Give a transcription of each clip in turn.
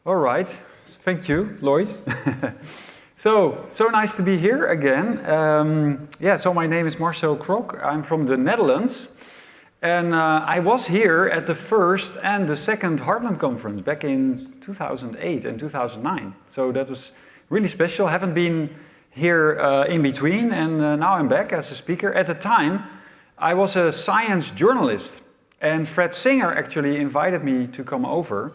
All right, thank you, Lloyd. So nice to be here again. So my name is Marcel Crok. I'm from the Netherlands. And I was here at the first and the second Heartland conference back in 2008 and 2009. So that was really special. I haven't been here in between, and now I'm back as a speaker. At the time, I was a science journalist, and Fred Singer actually invited me to come over.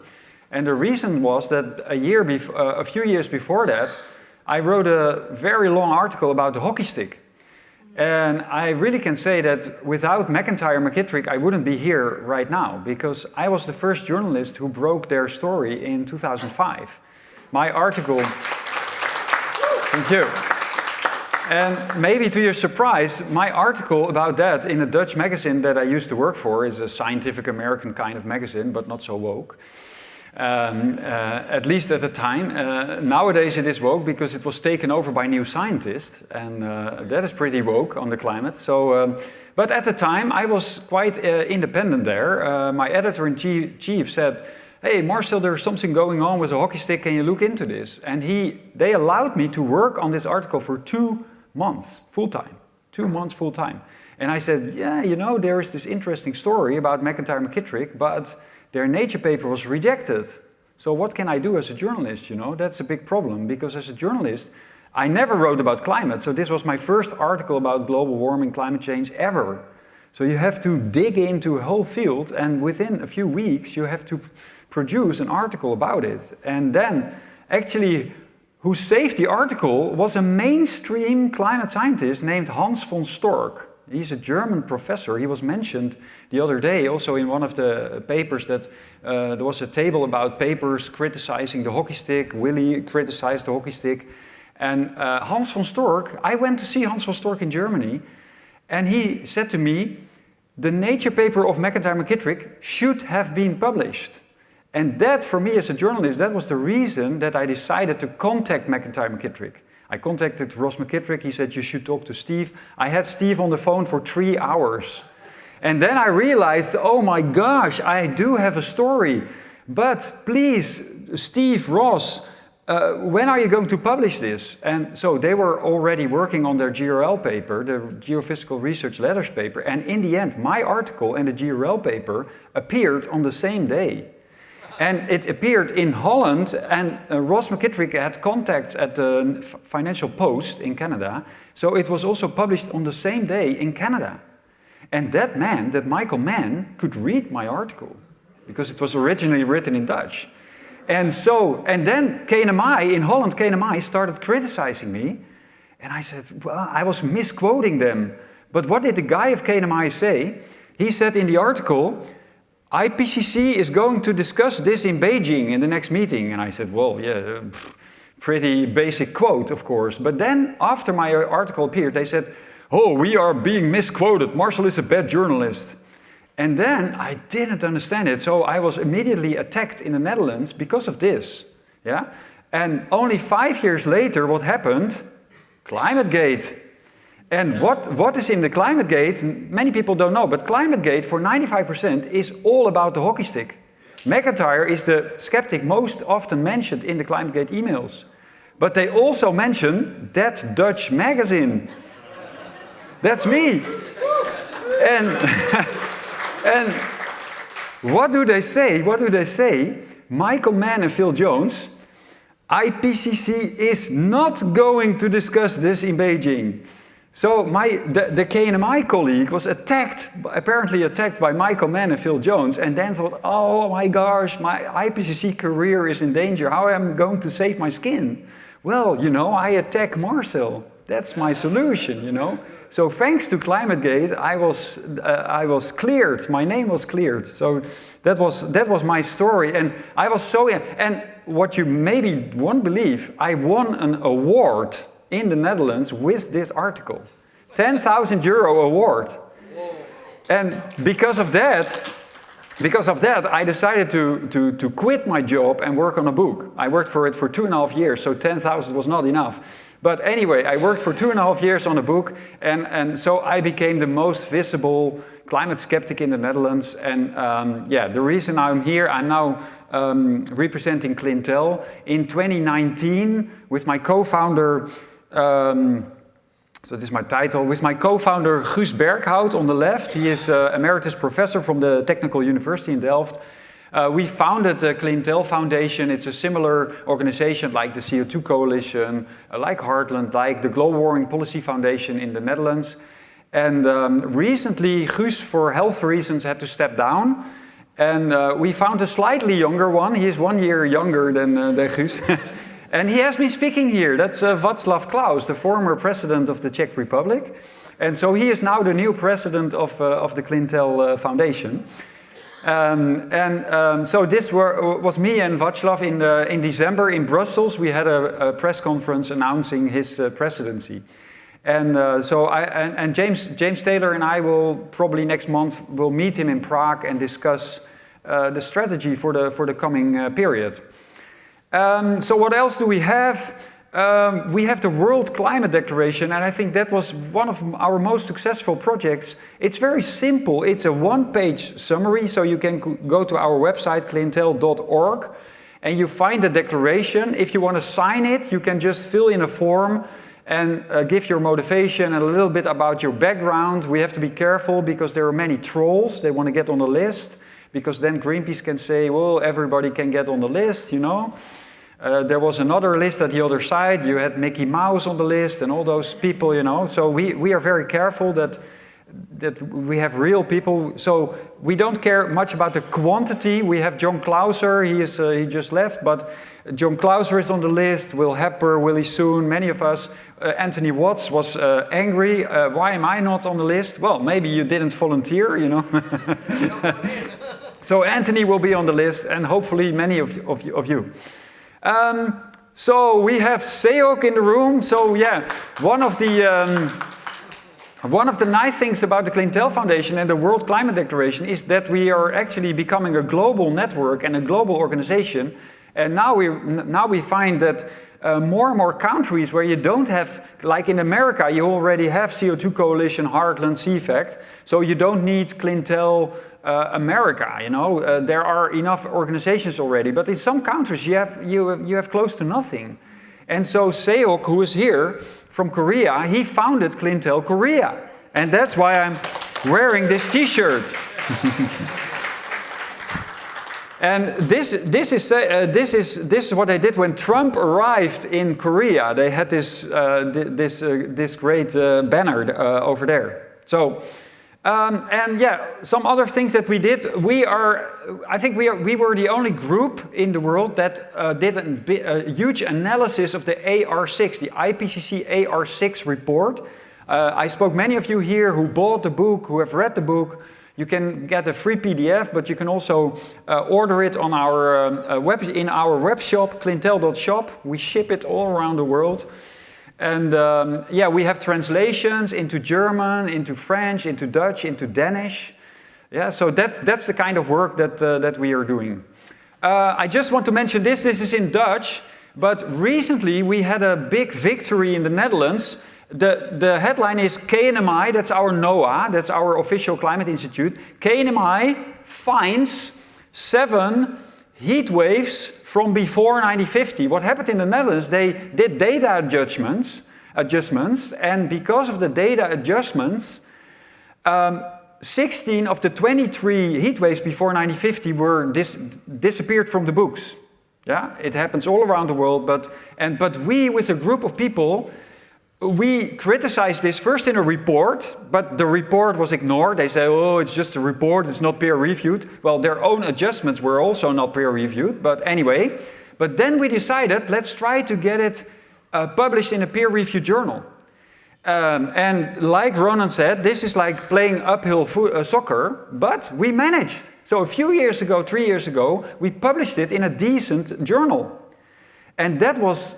And the reason was that a few years before that, I wrote a very long article about the hockey stick. And I really can say that without McIntyre and McKittrick, I wouldn't be here right now, because I was the first journalist who broke their story in 2005. My article... Thank you. And maybe to your surprise, my article about that in a Dutch magazine that I used to work for is a Scientific American kind of magazine, but not so woke. At least at the time. Nowadays it is woke because it was taken over by New Scientist, and that is pretty woke on the climate. So, but at the time I was quite independent there. My editor-in-chief said, "Hey Marcel, there's something going on with a hockey stick, can you look into this?" And they allowed me to work on this article for 2 months, full-time. 2 months full-time. And I said, yeah, you know, there is this interesting story about McIntyre and McKittrick, but their Nature paper was rejected. So what can I do as a journalist, you know? That's a big problem, because as a journalist, I never wrote about climate. So this was my first article about global warming, climate change ever. So you have to dig into a whole field, and within a few weeks, you have to produce an article about it. And then, actually, who saved the article was a mainstream climate scientist named Hans von Storck. He's a German professor. He was mentioned the other day also in one of the papers that there was a table about papers criticizing the hockey stick. Willy criticized the hockey stick. And Hans von Storck, I went to see Hans von Storck in Germany, and he said to me, the Nature paper of McIntyre and McKittrick should have been published. And that, for me as a journalist, that was the reason that I decided to contact McIntyre and McKittrick. I contacted Ross McKittrick. He said, you should talk to Steve. I had Steve on the phone for 3 hours. And then I realized, oh my gosh, I do have a story. But please, Steve, Ross, when are you going to publish this? And so they were already working on their GRL paper, the Geophysical Research Letters paper. And in the end, my article and the GRL paper appeared on the same day. And it appeared in Holland, and Ross McKittrick had contacts at the Financial Post in Canada, so it was also published on the same day in Canada. And that meant that Michael Mann could read my article, because it was originally written in Dutch. And then KNMI, in Holland, KNMI started criticizing me, and I said, well, I was misquoting them. But what did the guy of KNMI say? He said in the article, IPCC is going to discuss this in Beijing in the next meeting. And I said, well, yeah, pretty basic quote, of course. But then, after my article appeared, they said, oh, we are being misquoted. Marcel is a bad journalist. And then I didn't understand it. So I was immediately attacked in the Netherlands because of this. Yeah? And only 5 years later, what happened? ClimateGate. And what is in the ClimateGate, many people don't know, but ClimateGate for 95% is all about the hockey stick. McIntyre is the skeptic most often mentioned in the ClimateGate emails. But they also mention that Dutch magazine. That's me. And what do they say? What do they say? Michael Mann and Phil Jones, IPCC is not going to discuss this in Beijing. So the KNMI colleague was apparently attacked by Michael Mann and Phil Jones, and then thought, oh my gosh, my IPCC career is in danger. How am I going to save my skin? Well, you know, I attack Marcel. That's my solution, you know. So thanks to ClimateGate, I was cleared. My name was cleared. So that was my story, and I was so. And what you maybe won't believe, I won an award in the Netherlands with this article. 10,000 euro award. Whoa. And because of that, because of that, I decided to quit my job and work on a book. I worked for it for 2.5 years, so 10,000 was not enough. But anyway, I worked for 2.5 years on a book, and so I became the most visible climate skeptic in the Netherlands. And yeah, the reason I'm here, I'm now representing Clintel. In 2019, with my co-founder, so this is my title, with my co-founder Guus Berghout on the left. He is emeritus professor from the Technical University in Delft. We founded the Clintel Foundation. It's a similar organization like the CO2 Coalition, like Heartland, like the Global Warming Policy Foundation in the Netherlands. And recently, Guus, for health reasons, had to step down. And we found a slightly younger one. He is 1 year younger than Guus. And he has been speaking here. That's Václav Klaus, the former president of the Czech Republic. And so he is now the new president of the Clintel Foundation. So this was me and Václav in December in Brussels. We had a press conference announcing his presidency. And James Taylor and I will probably next month will meet him in Prague and discuss the strategy for the coming period. So what else do we have? We have the World Climate Declaration, and I think that was one of our most successful projects. It's very simple. It's a one-page summary, so you can go to our website, clintel.org, and you find the declaration. If you want to sign it, you can just fill in a form and give your motivation and a little bit about your background. We have to be careful because there are many trolls. They want to get on the list, because then Greenpeace can say, well, everybody can get on the list, you know. There was another list at the other side. You had Mickey Mouse on the list and all those people, you know. So we are very careful that we have real people. So we don't care much about the quantity. We have John Clauser. He just left, but John Clauser is on the list. Will Hepper, Willie Soon, many of us. Anthony Watts was angry. Why am I not on the list? Well, maybe you didn't volunteer, you know. So Anthony will be on the list, and hopefully many of you. So we have Seok in the room. So yeah, one of the nice things about the Clintel Foundation and the World Climate Declaration is that we are actually becoming a global network and a global organization. And now we find that more and more countries where you don't have, like in America, you already have CO2 Coalition, Heartland, CFACT, so you don't need Clintel America, you know. There are enough organizations already, but in some countries you have close to nothing. And so Seok, who is here from Korea, he founded Clintel Korea, and that's why I'm wearing this T-shirt. And this is what they did when Trump arrived in Korea. They had this great banner over there. So, and yeah, some other things that we did. I think we were the only group in the world that did a huge analysis of the AR6, the IPCC AR6 report. I spoke many of you here who bought the book, who have read the book. You can get a free PDF, but you can also order it on our in our web shop, clintel.shop. We ship it all around the world. And yeah, we have translations into German, into French, into Dutch, into Danish. Yeah, so that's the kind of work that we are doing. I just want to mention this. This is in Dutch, but recently we had a big victory in the Netherlands. The headline is KNMI, that's our NOAA, that's our official climate institute. KNMI finds 7 heat waves from before 1950. What happened in the Netherlands, they did data adjustments, and because of the data adjustments, 16 of the 23 heat waves before 1950 were disappeared from the books. Yeah, it happens all around the world, but we, with a group of people, we criticized this first in a report, but the report was ignored. They say, oh, it's just a report, it's not peer-reviewed. Well, their own adjustments were also not peer-reviewed, but anyway. But then we decided, let's try to get it published in a peer-reviewed journal. And like Ronan said, this is like playing uphill soccer, but we managed. So a few years ago, 3 years ago, we published it in a decent journal. And that was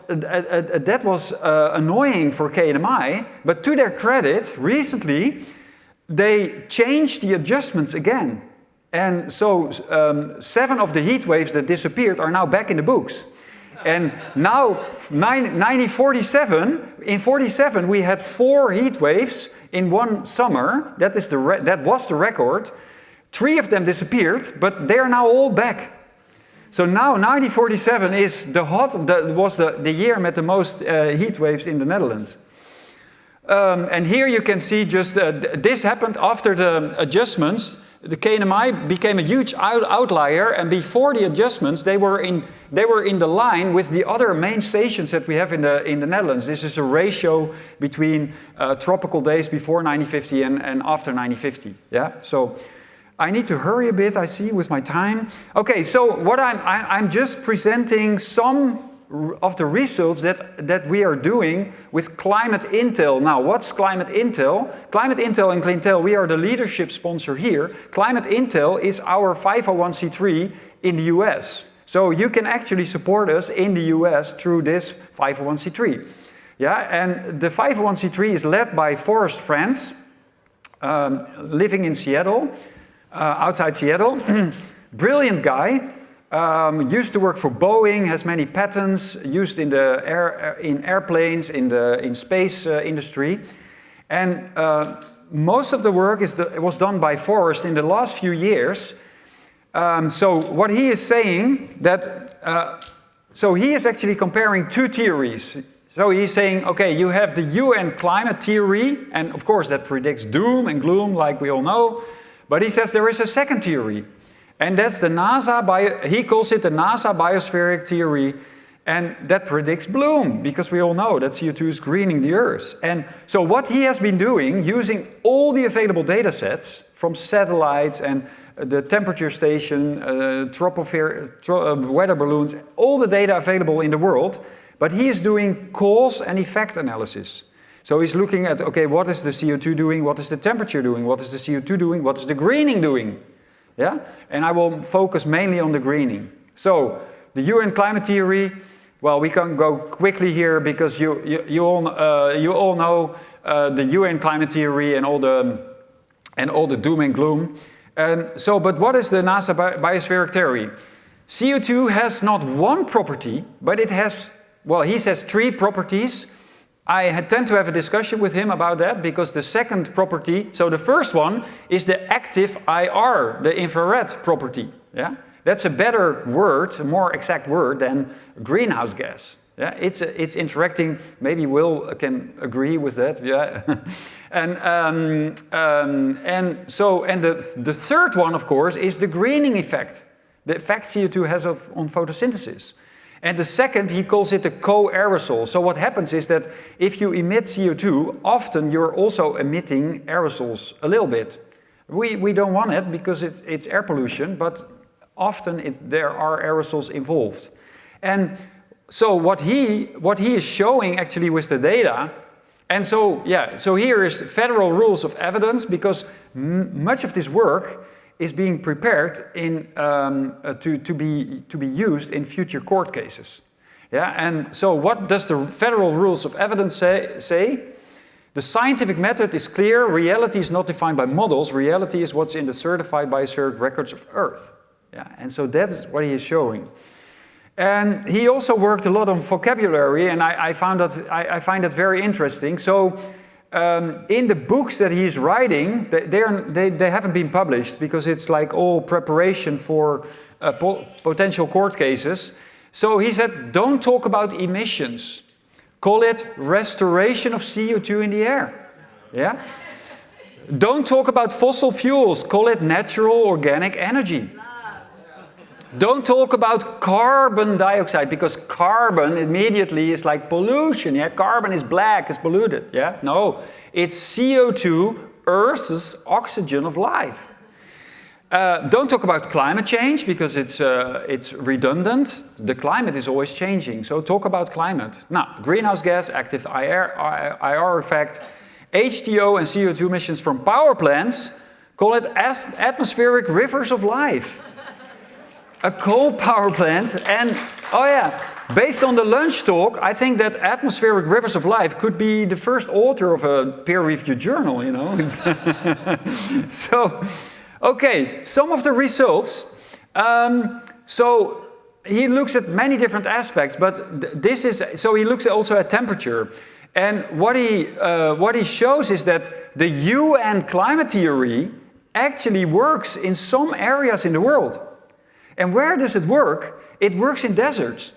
annoying for KNMI, but to their credit, recently, they changed the adjustments again. And so 7 of the heat waves that disappeared are now back in the books. And now, 1947, in 47 we had 4 heat waves in one summer. That was the record. 3 of them disappeared, but they are now all back. So now 1947 is was the year with the most heat waves in the Netherlands. And here you can see just this happened after the adjustments. The KNMI became a huge outlier, and before the adjustments, they were in the line with the other main stations that we have in the Netherlands. This is a ratio between tropical days before 1950 and after 1950. Yeah, so I need to hurry a bit, I see, with my time. Okay, so what I'm just presenting some of the results that we are doing with Climate Intel. Now, what's Climate Intel? Climate Intel and Clintel, we are the leadership sponsor here. Climate Intel is our 501c3 in the US. So you can actually support us in the US through this 501c3. Yeah, and the 501c3 is led by Forrest Franz, living in Seattle, outside Seattle. Brilliant guy. Used to work for Boeing, has many patents, used in airplanes, in space industry. And most of the work was done by Forrest in the last few years. So what he is saying so he is actually comparing 2 theories. So he's saying, okay, you have the UN climate theory, and of course that predicts doom and gloom like we all know. But he says there is a second theory. And that's the he calls it the NASA biospheric theory, and that predicts bloom, because we all know that CO2 is greening the Earth. And so what he has been doing, using all the available data sets from satellites and the temperature station, weather balloons, all the data available in the world, but he is doing cause and effect analysis. So he's looking at, okay, what is the CO2 doing, what is the temperature doing, what is the CO2 doing, what is the greening doing? Yeah? And I will focus mainly on the greening. So, the UN climate theory, well, we can go quickly here because you all know the UN climate theory and all the doom and gloom. And so, but what is the NASA biospheric theory? CO2 has not one property, but it has, well, he says 3 properties. I tend to have a discussion with him about that, because the second property, so the first one is the active IR, the infrared property. Yeah? That's a better word, a more exact word than greenhouse gas. Yeah? It's interacting, maybe Will can agree with that. Yeah? and the third one, of course, is the greening effect, the effect CO2 has on photosynthesis. And the second, he calls it a co-aerosol. So what happens is that if you emit CO2, often you're also emitting aerosols a little bit. We don't want it because it's air pollution, but often there are aerosols involved. And so what he is showing actually with the data, and so yeah, so here is federal rules of evidence, because much of this work is being prepared to be used in future court cases. Yeah, and so what does the federal rules of evidence say? The scientific method is clear. Reality is not defined by models. Reality is what's in the certified biospheric records of Earth. Yeah, and so that is what he is showing. And he also worked a lot on vocabulary, and I find that very interesting. So. In the books that he's writing, they haven't been published because it's like all preparation for potential court cases. So he said, don't talk about emissions. Call it restoration of CO2 in the air. Yeah? Don't talk about fossil fuels. Call it natural organic energy. Don't talk about carbon dioxide, because carbon immediately is like pollution. Yeah, carbon is black, it's polluted. Yeah, no, it's CO2, Earth's oxygen of life. Don't talk about climate change, because it's redundant. The climate is always changing, so talk about climate. Now, greenhouse gas, active IR effect, H2O and CO2 emissions from power plants. Call it atmospheric rivers of life. A coal power plant, and oh yeah, based on the lunch talk, I think that atmospheric rivers of life could be the first author of a peer-reviewed journal, you know. So, Okay, some of the results. So he looks at many different aspects, but this is, so he looks also at temperature. And what he shows is that the UN climate theory actually works in some areas in the world. And where does it work? It works in deserts.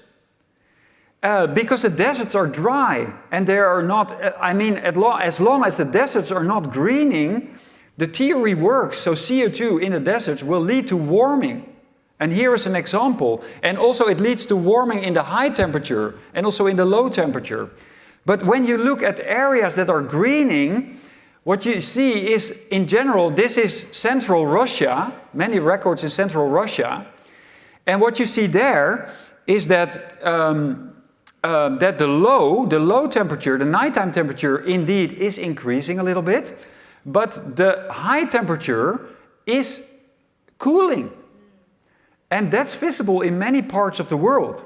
Because the deserts are dry and they are not, as long as the deserts are not greening, the theory works. So CO2 in the deserts will lead to warming. And here is an example. And also it leads to warming in the high temperature and also in the low temperature. But when you look at areas that are greening, what you see is, in general, this is central Russia, many records in central Russia. And what you see there is that, that the low temperature, the nighttime temperature, indeed is increasing a little bit, but the high temperature is cooling. And that's visible in many parts of the world.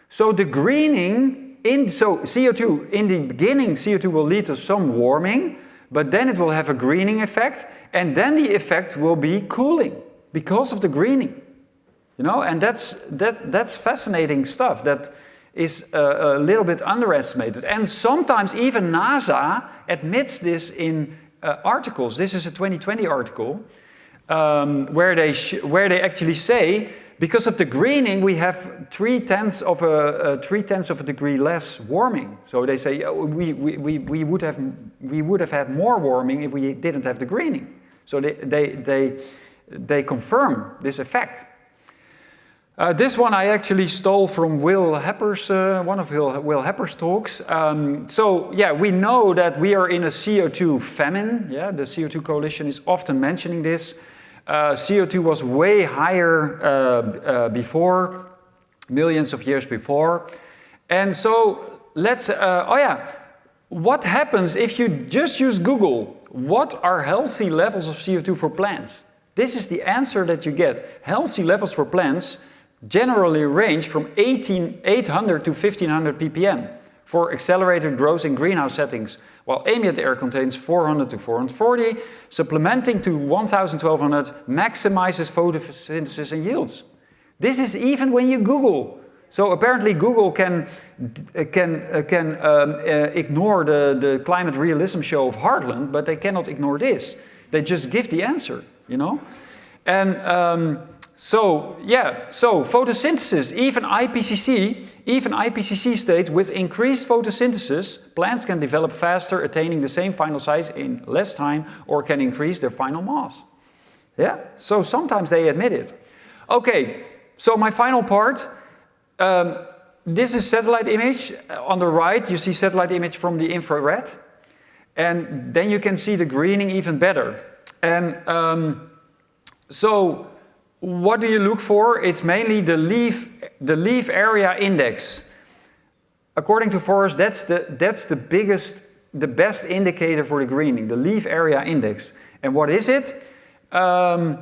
So the greening, so CO2, in the beginning, CO2 will lead to some warming, but then it will have a greening effect, and then the effect will be cooling because of the greening. You know, and that's fascinating stuff that is a little bit underestimated. And sometimes even NASA admits this in articles. This is a 2020 article where they actually say, because of the greening, we have 3/10 of a degree less warming. So they say we would have had more warming if we didn't have the greening. So they confirm this effect. This one I actually stole from Will Hepper's, one of Will Hepper's talks. So yeah, we know that we are in a CO2 famine. Yeah, the CO2 Coalition is often mentioning this. CO2 was way higher before, millions of years before. And so let's, what happens if you just use Google? What are healthy levels of CO2 for plants? This is the answer that you get. Healthy levels for plants generally range from 800 to 1500 ppm for accelerated growth in greenhouse settings, while ambient air contains 400 to 440, supplementing to 1200 maximizes photosynthesis and yields. This is even when you Google. So apparently Google can ignore the climate realism show of Heartland, but they cannot ignore this. They just give the answer, you know? And so photosynthesis, even IPCC states with increased photosynthesis, plants can develop faster, attaining the same final size in less time, or can increase their final mass. Yeah, so sometimes they admit it. Okay, so my final part, this is satellite image. On the right, you see satellite image from the infrared, and then you can see the greening even better. And so what do you look for? It's mainly the leaf area index. According to Forrest, that's the best indicator for the greening, the leaf area index. And what is it? The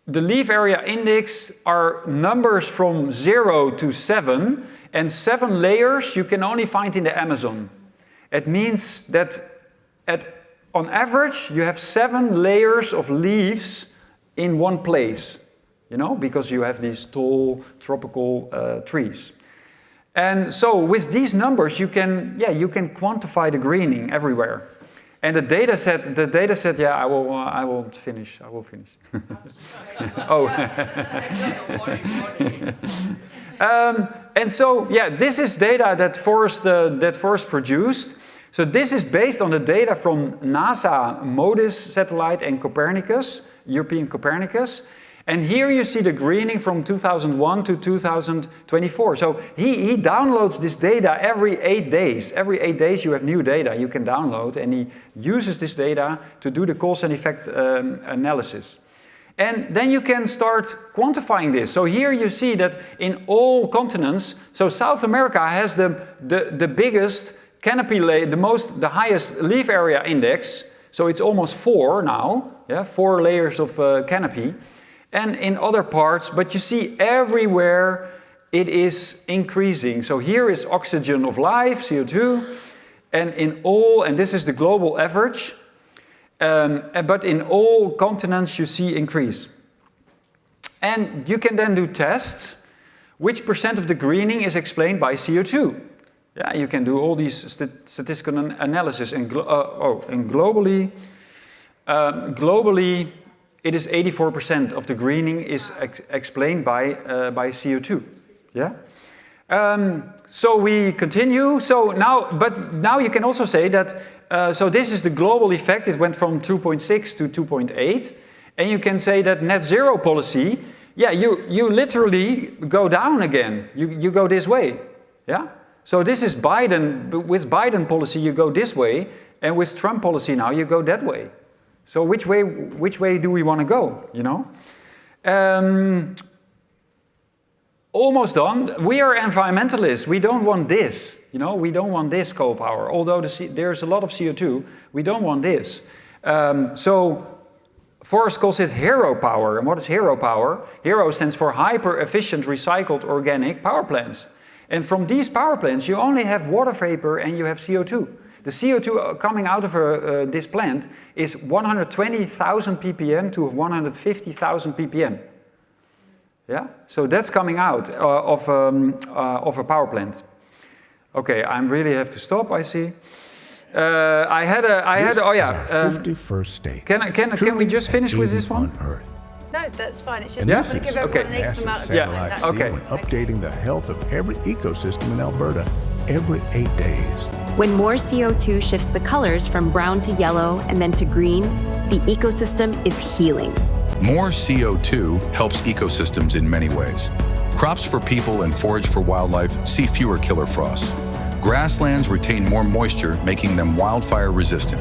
leaf area index are numbers from 0 to 7, and 7 layers you can only find in the Amazon. It means that on average you have 7 layers of leaves in one place, you know, because you have these tall tropical trees. And so with these numbers you can quantify the greening everywhere. And the data set, yeah, I will finish. Oh. And so, yeah, this is data that Forrest produced. So this is based on the data from NASA MODIS satellite and Copernicus, European Copernicus. And here you see the greening from 2001 to 2024. So he downloads this data every 8 days. Every 8 days you have new data you can download, and he uses this data to do the cause and effect analysis. And then you can start quantifying this. So here you see that in all continents, so South America has the biggest canopy layer, the highest leaf area index. So it's almost 4 now, yeah, 4 layers of canopy. And in other parts, but you see everywhere it is increasing. So here is oxygen of life, CO2, and this is the global average. But in all continents you see increase. And you can then do tests. Which percent of the greening is explained by CO2? Yeah, you can do all these statistical analysis. And globally, it is 84% of the greening is explained by CO2. Yeah. So we continue. But now you can also say that. So this is the global effect. It went from 2.6 to 2.8, and you can say that net zero policy. Yeah, you literally go down again. You go this way. Yeah. So this is Biden. With Biden policy, you go this way, and with Trump policy now, you go that way. So which way do we want to go? You know. Almost done. We are environmentalists. We don't want this. You know, we don't want this coal power. Although there's a lot of CO2, we don't want this. So Forrest calls it hero power. And what is hero power? Hero stands for hyper-efficient recycled organic power plants. And from these power plants, you only have water vapor and you have CO2. The CO2 coming out of this plant is 120,000 ppm to 150,000 ppm. Yeah, so that's coming out of a power plant. Okay, I really have to stop. I see. I had. Oh yeah. 51st state. Can we just finish with this one? No, that's fine. It's just Yeah? I'm going to give everyone an equal amount of Satellite time. Okay. when updating the health of every ecosystem in Alberta every 8 days. When more CO2 shifts the colors from brown to yellow and then to green, the ecosystem is healing. More CO2 helps ecosystems in many ways. Crops for people and forage for wildlife see fewer killer frosts. Grasslands retain more moisture, making them wildfire resistant.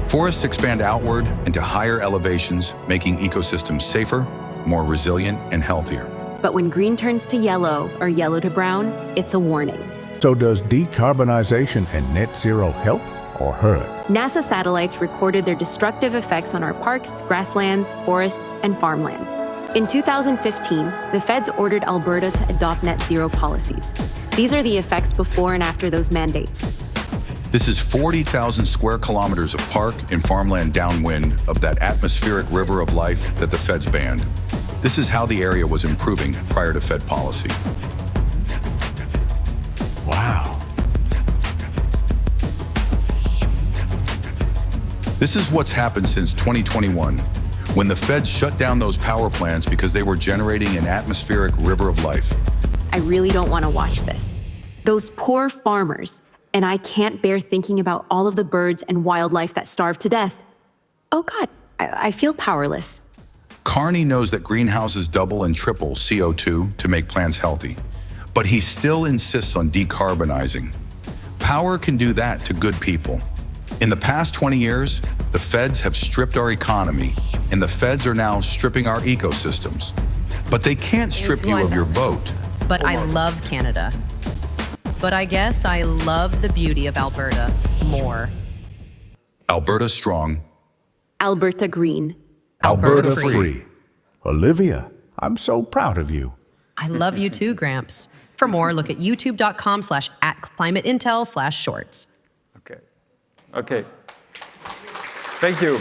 Forests expand outward into higher elevations, making ecosystems safer, more resilient, and healthier. But when green turns to yellow or yellow to brown, it's a warning. So does decarbonization and net zero help or hurt? NASA satellites recorded their destructive effects on our parks, grasslands, forests, and farmland. In 2015, the feds ordered Alberta to adopt net zero policies. These are the effects before and after those mandates. This is 40,000 square kilometers of park and farmland downwind of that atmospheric river of life that the feds banned. This is how the area was improving prior to Fed policy. Wow. This is what's happened since 2021, when the feds shut down those power plants because they were generating an atmospheric river of life. I really don't want to watch this. Those poor farmers, and I can't bear thinking about all of the birds and wildlife that starve to death. Oh God, I feel powerless. Carney knows that greenhouses double and triple CO2 to make plants healthy, but he still insists on decarbonizing. Power can do that to good people. In the past 20 years, the feds have stripped our economy, and the feds are now stripping our ecosystems. But they can't strip you of your vote. But I love Canada. But I guess I love the beauty of Alberta more. Alberta strong. Alberta green. Alberta Free. free. Olivia, I'm so proud of you. I love you too, Gramps. For more, look at youtube.com/@climateintel/shorts. Okay. Thank you.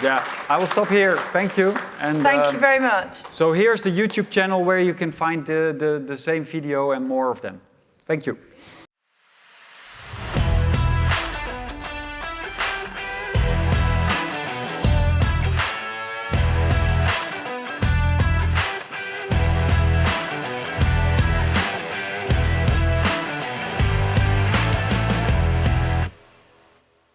Yeah, I will stop here. Thank you. And Thank you very much. So here's the YouTube channel where you can find the same video and more of them. Thank you.